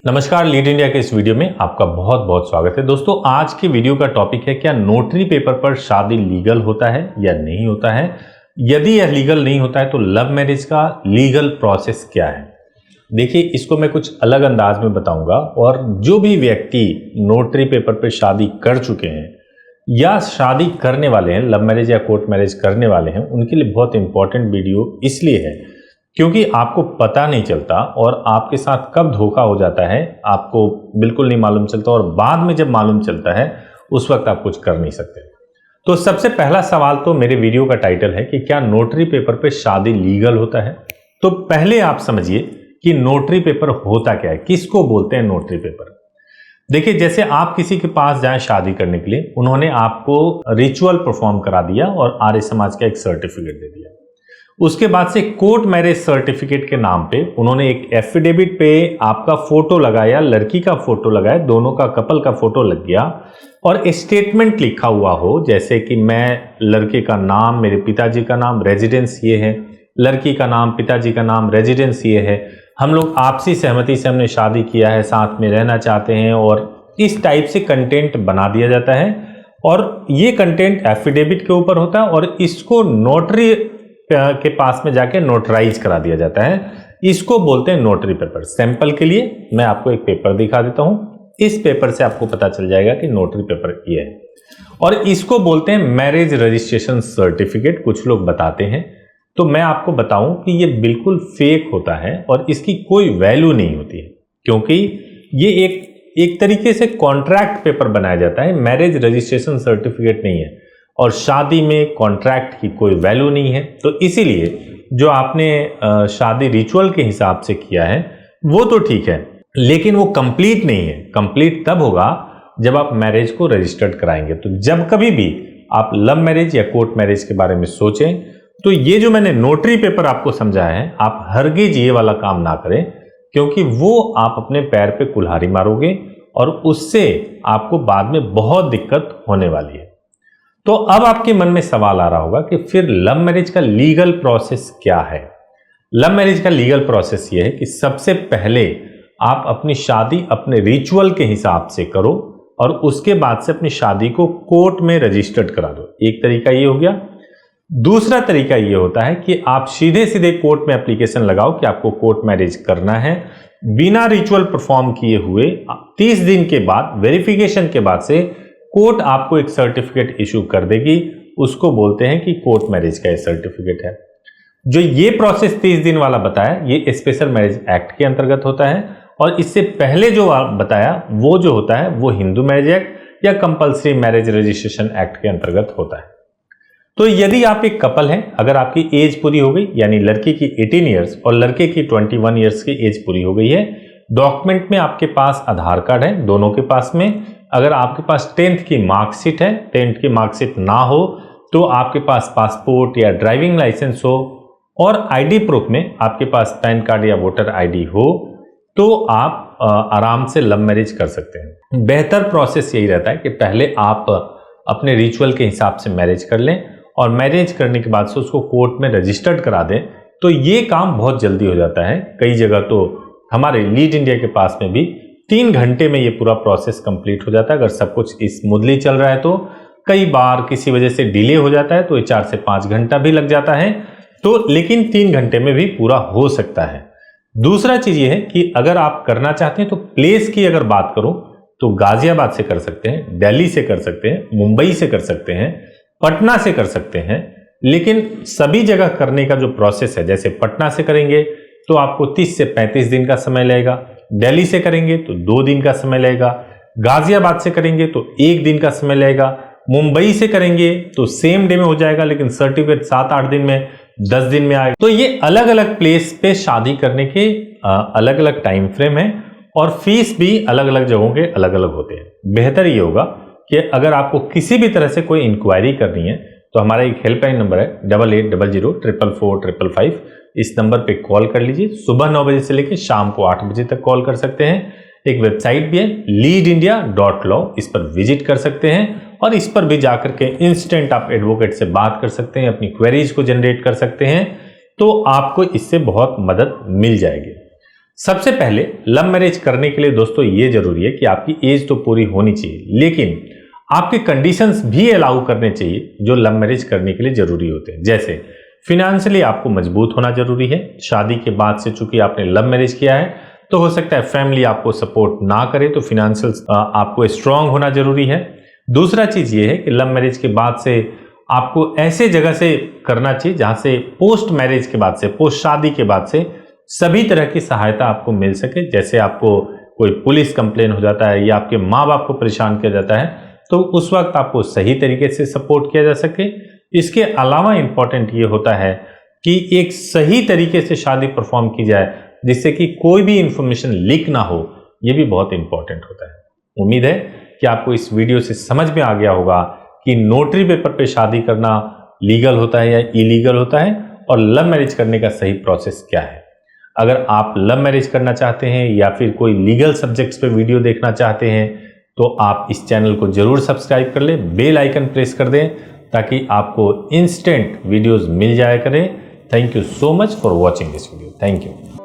नमस्कार, lead India के इस वीडियो में आपका बहुत बहुत स्वागत है। दोस्तों, आज की वीडियो का टॉपिक है क्या नोटरी पेपर पर शादी लीगल होता है या नहीं होता है। यदि यह लीगल नहीं होता है तो लव मैरिज का लीगल प्रोसेस क्या है। देखिए, इसको मैं कुछ अलग अंदाज में बताऊंगा और जो भी व्यक्ति नोटरी पेपर पर शादी कर चुके हैं या शादी करने वाले हैं, लव मैरिज या कोर्ट मैरिज करने वाले हैं, उनके लिए बहुत इंपॉर्टेंट वीडियो इसलिए है क्योंकि आपको पता नहीं चलता और आपके साथ कब धोखा हो जाता है आपको बिल्कुल नहीं मालूम चलता, और बाद में जब मालूम चलता है उस वक्त आप कुछ कर नहीं सकते। तो सबसे पहला सवाल तो मेरे वीडियो का टाइटल है कि क्या नोटरी पेपर पे शादी लीगल होता है। तो पहले आप समझिए कि नोटरी पेपर होता क्या है, किसको बोलते हैं नोटरी पेपर। देखिए, जैसे आप किसी के पास जाएं शादी करने के लिए, उन्होंने आपको रिचुअल परफॉर्म करा दिया और आर्य समाज का एक सर्टिफिकेट दे दिया। उसके बाद से कोर्ट मैरिज सर्टिफिकेट के नाम पे उन्होंने एक एफिडेविट पे आपका फोटो लगाया, लड़की का फोटो लगाया, दोनों का कपल का फोटो लग गया और स्टेटमेंट लिखा हुआ हो, जैसे कि मैं लड़के का नाम, मेरे पिताजी का नाम, रेजिडेंस ये है, लड़की का नाम, पिताजी का नाम, रेजिडेंस ये है, हम लोग आपसी सहमति से हमने शादी किया है, साथ में रहना चाहते हैं, और इस टाइप से कंटेंट बना दिया जाता है। और ये कंटेंट एफिडेविट के ऊपर होता है और इसको नोटरी के पास में जाके नोटराइज करा दिया जाता है। इसको बोलते हैं नोटरी पेपर। सैंपल के लिए मैं आपको एक पेपर दिखा देता हूं, इस पेपर से आपको पता चल जाएगा कि नोटरी पेपर ये है, और इसको बोलते हैं मैरिज रजिस्ट्रेशन सर्टिफिकेट, कुछ लोग बताते हैं। तो मैं आपको बताऊं कि ये बिल्कुल फेक होता है और इसकी कोई वैल्यू नहीं होती है, क्योंकि ये एक तरीके से कॉन्ट्रैक्ट पेपर बनाया जाता है, मैरिज रजिस्ट्रेशन सर्टिफिकेट नहीं है। और शादी में कॉन्ट्रैक्ट की कोई वैल्यू नहीं है। तो इसीलिए जो आपने शादी रिचुअल के हिसाब से किया है वो तो ठीक है, लेकिन वो कंप्लीट नहीं है। कंप्लीट तब होगा जब आप मैरिज को रजिस्टर्ड कराएंगे। तो जब कभी भी आप लव मैरिज या कोर्ट मैरिज के बारे में सोचें तो ये जो मैंने नोटरी पेपर आपको समझाया है, आप हरगिज ये वाला काम ना करें, क्योंकि वो आप अपने पैर पे कुल्हाड़ी मारोगे और उससे आपको बाद में बहुत दिक्कत होने वाली है। तो अब आपके मन में सवाल आ रहा होगा कि फिर लव मैरिज का लीगल प्रोसेस क्या है। लव मैरिज का लीगल प्रोसेस यह है कि सबसे पहले आप अपनी शादी अपने रिचुअल के हिसाब से करो और उसके बाद से अपनी शादी को कोर्ट में रजिस्टर्ड करा दो। एक तरीका ये हो गया। दूसरा तरीका ये होता है कि आप सीधे सीधे कोर्ट में एप्लीकेशन लगाओ कि आपको कोर्ट मैरिज करना है, बिना रिचुअल परफॉर्म किए हुए 30 दिन के बाद वेरिफिकेशन के बाद से कोर्ट आपको एक सर्टिफिकेट इशू कर देगी। उसको बोलते हैं कि कोर्ट मैरिज का सर्टिफिकेट है। जो ये प्रोसेस 30 दिन वाला बताया, ये स्पेशल मैरिज एक्ट के अंतर्गत होता है, और इससे पहले जो बताया वो जो होता है वो हिंदू मैरिज एक्ट या कंपल्सरी मैरिज रजिस्ट्रेशन एक्ट के अंतर्गत होता है। तो यदि आप एक कपल हैं, अगर आपकी एज पूरी हो गई, यानी लड़की की 18 ईयर्स और लड़के की 21 ईयर्स की एज पूरी हो गई है, डॉक्यूमेंट में आपके पास आधार कार्ड है, दोनों के पास में, अगर आपके पास 10th की मार्कशीट है, 10th की मार्कशीट ना हो तो आपके पास पासपोर्ट या ड्राइविंग लाइसेंस हो, और आईडी प्रूफ में आपके पास पैन कार्ड या वोटर आईडी हो, तो आप आराम से लव मैरिज कर सकते हैं। बेहतर प्रोसेस यही रहता है कि पहले आप अपने रिचुअल के हिसाब से मैरिज कर लें और मैरिज करने के बाद से उसको कोर्ट में रजिस्टर्ड करा दें, तो ये काम बहुत जल्दी हो जाता है। कई जगह तो हमारे लीड इंडिया के पास में भी 3 घंटे में ये पूरा प्रोसेस कंप्लीट हो जाता है। अगर सब कुछ स्मूथली चल रहा है तो कई बार किसी वजह से डिले हो जाता है तो 4 से 5 घंटा भी लग जाता है, तो लेकिन 3 घंटे में भी पूरा हो सकता है। दूसरा चीज ये है कि अगर आप करना चाहते हैं तो प्लेस की अगर बात करूं तो गाजियाबाद से कर सकते हैं, दिल्ली से कर सकते हैं, मुंबई से कर सकते हैं, पटना से कर सकते हैं। लेकिन सभी जगह करने का जो प्रोसेस है, जैसे पटना से करेंगे तो आपको 30 से 35 दिन का समय लगेगा, दिल्ली से करेंगे तो 2 दिन का समय लगेगा, गाजियाबाद से करेंगे तो 1 दिन का समय लगेगा, मुंबई से करेंगे तो सेम डे में हो जाएगा, लेकिन सर्टिफिकेट 7-8 दिन में, 10 दिन में आएगा। तो ये अलग अलग प्लेस पे शादी करने के अलग अलग टाइम फ्रेम है और फीस भी अलग अलग जगहों के अलग अलग होते हैं। बेहतर ये होगा कि अगर आपको किसी भी तरह से कोई इंक्वायरी करनी है तो हमारा एक हेल्पलाइन नंबर है 8800444555। इस नंबर पे कॉल कर लीजिए। सुबह 9 बजे से लेकर शाम को 8 बजे तक कॉल कर सकते हैं। एक वेबसाइट भी है leadindia.law, इस पर विजिट कर सकते हैं और इस पर भी जाकर के इंस्टेंट आप एडवोकेट से बात कर सकते हैं, अपनी क्वेरीज को जनरेट कर सकते हैं, तो आपको इससे बहुत मदद मिल जाएगी। सबसे पहले लव मैरिज करने के लिए दोस्तों ये जरूरी है कि आपकी एज तो पूरी होनी चाहिए, लेकिन आपके कंडीशंस भी अलाउ करने चाहिए जो लव मैरिज करने के लिए जरूरी होते हैं। जैसे फिनेंशियली आपको मजबूत होना जरूरी है। शादी के बाद से चूंकि आपने लव मैरिज किया है तो हो सकता है फैमिली आपको सपोर्ट ना करे, तो फिनेंशियल आपको स्ट्रांग होना जरूरी है। दूसरा चीज ये है कि लव मैरिज के बाद से आपको ऐसे जगह से करना चाहिए जहां से पोस्ट मैरिज के बाद से, पोस्ट शादी के बाद से सभी तरह की सहायता आपको मिल सके। जैसे आपको कोई पुलिस कंप्लेन हो जाता है या आपके माँ बाप को परेशान किया जाता है तो उस वक्त आपको सही तरीके से सपोर्ट किया जा सके। इसके अलावा इंपॉर्टेंट ये होता है कि एक सही तरीके से शादी परफॉर्म की जाए जिससे कि कोई भी इंफॉर्मेशन लीक ना हो, ये भी बहुत इंपॉर्टेंट होता है। उम्मीद है कि आपको इस वीडियो से समझ में आ गया होगा कि नोटरी पेपर पे शादी करना लीगल होता है या इलीगल होता है और लव मैरिज करने का सही प्रोसेस क्या है। अगर आप लव मैरिज करना चाहते हैं या फिर कोई लीगल सब्जेक्ट्स पे वीडियो देखना चाहते हैं तो आप इस चैनल को जरूर सब्सक्राइब कर लें, बेल आइकन प्रेस कर दें ताकि आपको इंस्टेंट वीडियोस मिल जाया करें। Thank you so much for watching this video. Thank you.